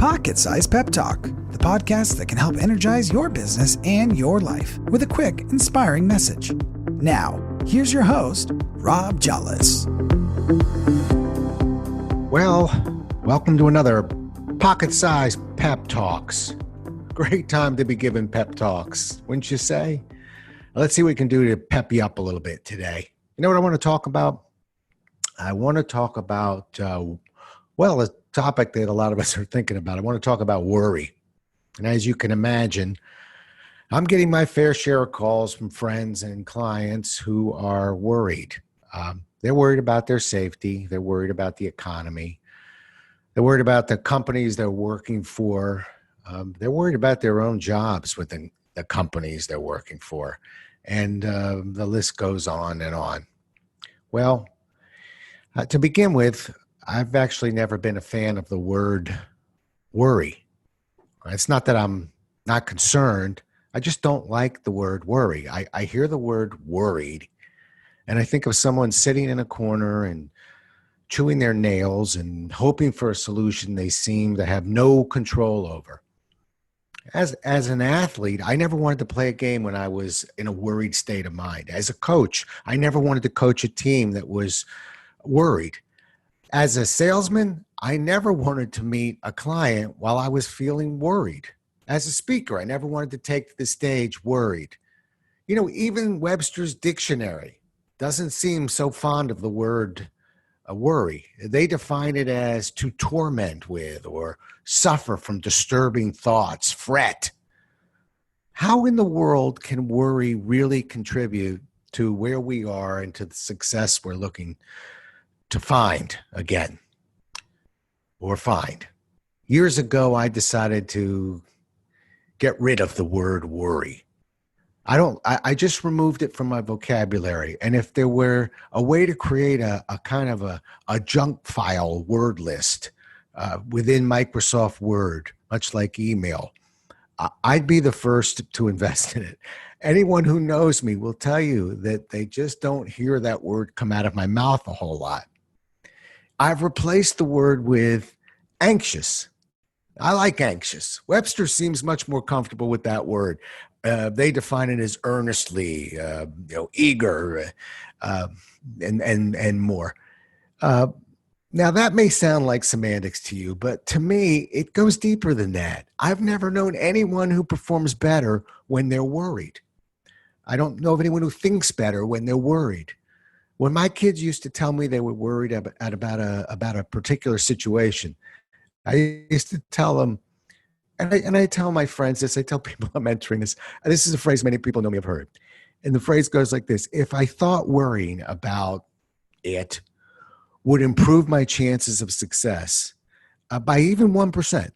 Pocket-Sized Pep Talk, the podcast that can help energize your business and your life with a quick, inspiring message. Now, here's your host, Rob Jollis. Well, welcome to another Pocket-Sized Pep Talks. Great time to be giving pep talks, wouldn't you say? Let's see what we can do to pep you up a little bit today. You know what I want to talk about? I want to talk about, a topic that a lot of us are thinking about. I want to talk about worry. And as you can imagine, I'm getting my fair share of calls from friends and clients who are worried. They're worried about their safety. They're worried about the economy. They're worried about the companies they're working for. They're worried about their own jobs within the companies they're working for. And the list goes on and on. Well, to begin with, I've actually never been a fan of the word worry. It's not that I'm not concerned. I just don't like the word worry. I hear the word worried, and I think of someone sitting in a corner and chewing their nails and hoping for a solution they seem to have no control over. As an athlete, I never wanted to play a game when I was in a worried state of mind. As a coach, I never wanted to coach a team that was worried. As a salesman, I never wanted to meet a client while I was feeling worried. As a speaker, I never wanted to take the stage worried. You know, even Webster's dictionary doesn't seem so fond of the word worry. They define it as to torment with or suffer from disturbing thoughts, fret. How in the world can worry really contribute to where we are and to the success we're looking to find again or find? Years ago, I decided to get rid of the word worry. I just removed it from my vocabulary. And if there were a way to create a kind of a junk file word list within Microsoft Word, much like email, I'd be the first to invest in it. Anyone who knows me will tell you that they just don't hear that word come out of my mouth a whole lot. I've replaced the word with anxious. I like anxious. Webster seems much more comfortable with that word. They define it as earnestly, eager, and more. Now, that may sound like semantics to you, but to me, it goes deeper than that. I've never known anyone who performs better when they're worried. I don't know of anyone who thinks better when they're worried. When my kids used to tell me they were worried about a particular situation, I used to tell them, and I tell my friends this, I tell people I'm mentoring this. This is a phrase many people know me have heard. And the phrase goes like this: if I thought worrying about it would improve my chances of success by even 1%,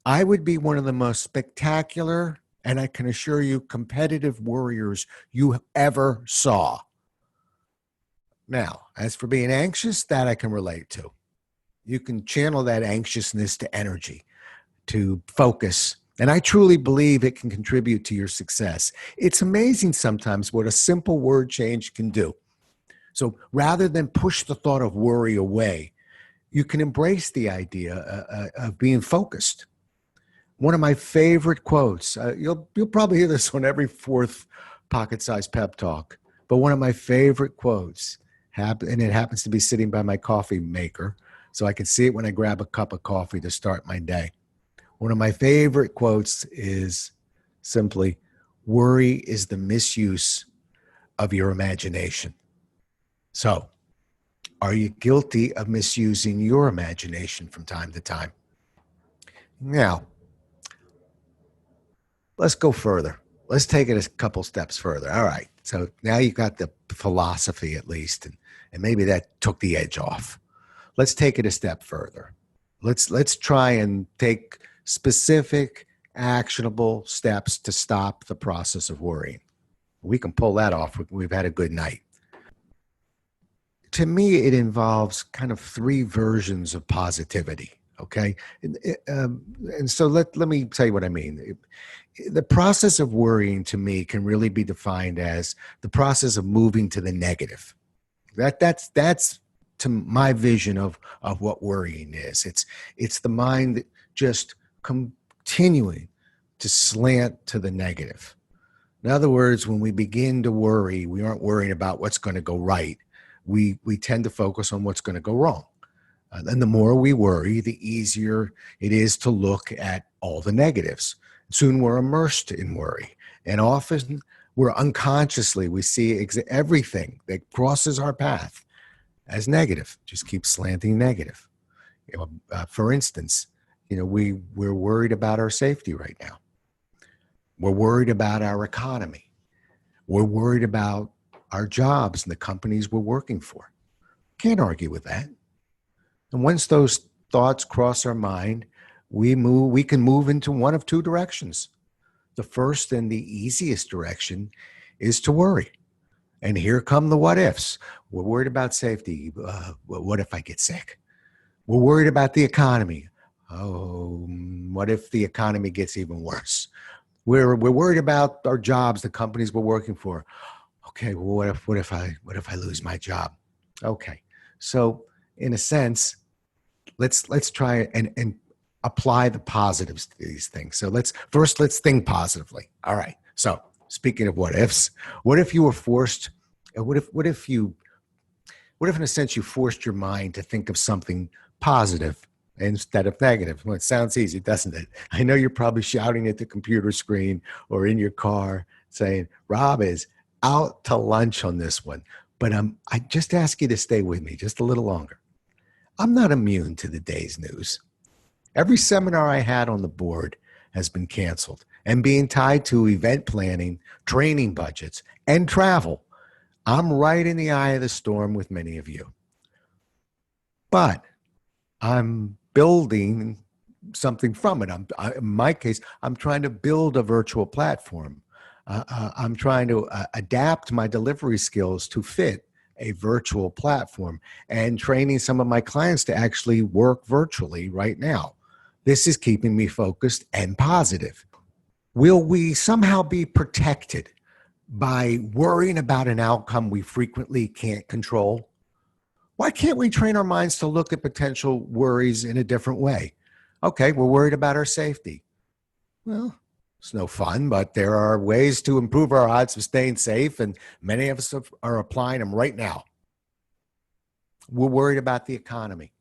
I would be one of the most spectacular, and I can assure you, competitive warriors you ever saw. Now, as for being anxious, that I can relate to. You can channel that anxiousness to energy, to focus. And I truly believe it can contribute to your success. It's amazing sometimes what a simple word change can do. So rather than push the thought of worry away, you can embrace the idea of being focused. One of my favorite quotes, you'll probably hear this on every fourth pocket-sized pep talk, but one of my favorite quotes, and it happens to be sitting by my coffee maker, so I can see it when I grab a cup of coffee to start my day. One of my favorite quotes is simply, worry is the misuse of your imagination. So, are you guilty of misusing your imagination from time to time? Now, let's go further. Let's take it a couple steps further. All right. So now you've got the philosophy at least, and maybe that took the edge off. Let's take it a step further. Let's try and take specific, actionable steps to stop the process of worrying. We can pull that off. We've had a good night. To me, it involves kind of three versions of positivity. Okay. And so let me tell you what I mean. The process of worrying to me can really be defined as the process of moving to the negative. That's to my vision of what worrying is. It's the mind just continuing to slant to the negative. In other words, when we begin to worry, we aren't worrying about what's going to go right. We tend to focus on what's going to go wrong. And the more we worry, the easier it is to look at all the negatives. Soon we're immersed in worry. And often we're unconsciously, we see everything that crosses our path as negative, just keep slanting negative. For instance, we're worried about our safety right now. We're worried about our economy. We're worried about our jobs and the companies we're working for. Can't argue with that. And once those thoughts cross our mind, we can move into one of two directions. The first and the easiest direction is to worry. And here come the what ifs. We're worried about safety. What if I get sick? We're worried about the economy. Oh, what if the economy gets even worse? We're worried about our jobs, the companies we're working for. Okay, well, what if I lose my job? Okay, so in a sense, let's try and apply the positives to these things. So let's think positively. All right. So speaking of what ifs, what if you were forced? What if in a sense you forced your mind to think of something positive instead of negative? Well, it sounds easy, doesn't it? I know you're probably shouting at the computer screen or in your car saying, Rob is out to lunch on this one. But I just ask you to stay with me just a little longer. I'm not immune to the day's news. Every seminar I had on the board has been canceled, and being tied to event planning, training budgets, and travel, I'm right in the eye of the storm with many of you. But I'm building something from it. In my case, I'm trying to build a virtual platform. I'm trying to adapt my delivery skills to fit a virtual platform and training some of my clients to actually work virtually right now. This is keeping me focused and positive. Will we somehow be protected by worrying about an outcome we frequently can't control? Why can't we train our minds to look at potential worries in a different way? Okay, we're worried about our safety. Well, it's no fun, but there are ways to improve our odds of staying safe, and many of us are applying them right now. We're worried about the economy.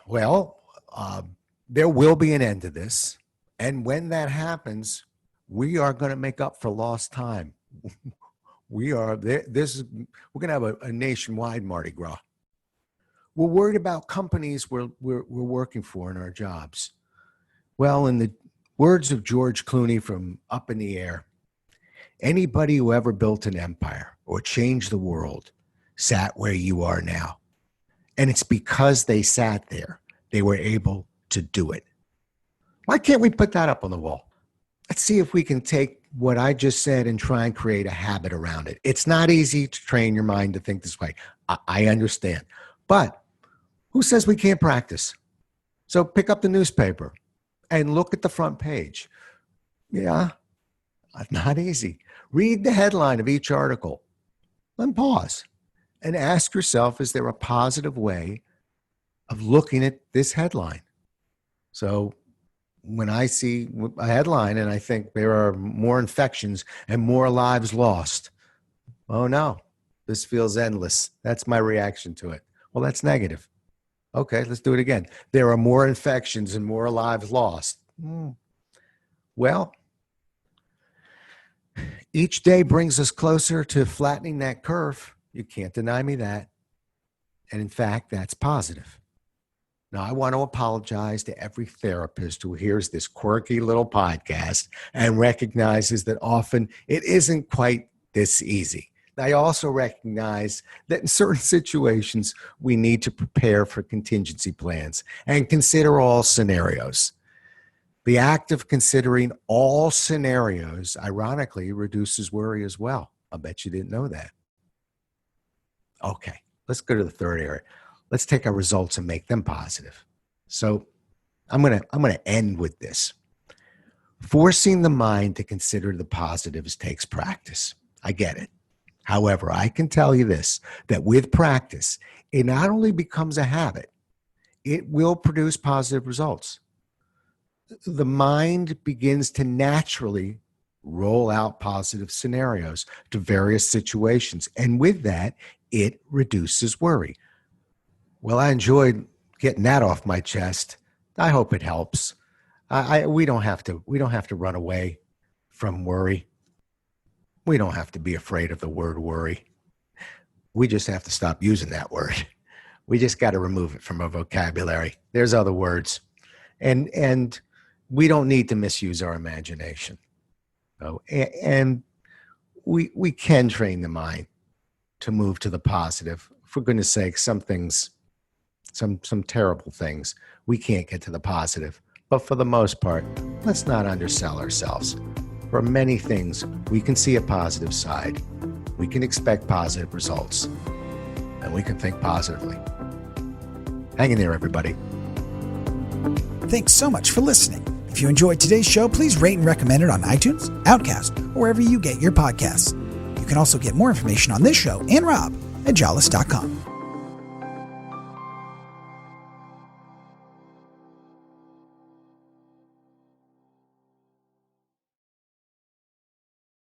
Well, there will be an end to this, and when that happens, we are going to make up for lost time. We're going to have a nationwide Mardi Gras. We're worried about companies we're working for in our jobs. Well, in the words of George Clooney from Up in the Air, anybody who ever built an empire or changed the world sat where you are now. And it's because they sat there, they were able to do it. Why can't we put that up on the wall? Let's see if we can take what I just said and try and create a habit around it. It's not easy to train your mind to think this way. I understand. But who says we can't practice? So pick up the newspaper and look at the front page. Yeah, not easy. Read the headline of each article. Then pause and ask yourself, is there a positive way of looking at this headline? So when I see a headline and I think there are more infections and more lives lost, oh no, this feels endless. That's my reaction to it. Well, that's negative. Okay, let's do it again. There are more infections and more lives lost. Well, each day brings us closer to flattening that curve. You can't deny me that. And in fact, that's positive. Now, I want to apologize to every therapist who hears this quirky little podcast and recognizes that often it isn't quite this easy. I also recognize that in certain situations, we need to prepare for contingency plans and consider all scenarios. The act of considering all scenarios, ironically, reduces worry as well. I bet you didn't know that. Okay, let's go to the third area. Let's take our results and make them positive. So I'm gonna end with this. Forcing the mind to consider the positives takes practice. I get it. However, I can tell you this, that with practice, it not only becomes a habit, it will produce positive results. The mind begins to naturally roll out positive scenarios to various situations. And with that, it reduces worry. Well, I enjoyed getting that off my chest. I hope it helps. We don't have to run away from worry. We don't have to be afraid of the word worry. We just have to stop using that word. We just got to remove it from our vocabulary. There's other words. And we don't need to misuse our imagination. And we can train the mind to move to the positive. For goodness sake, some things, some terrible things, we can't get to the positive. But for the most part, let's not undersell ourselves. For many things, we can see a positive side. We can expect positive results. And we can think positively. Hang in there, everybody. Thanks so much for listening. If you enjoyed today's show, please rate and recommend it on iTunes, Outcast, or wherever you get your podcasts. You can also get more information on this show and Rob at jollis.com.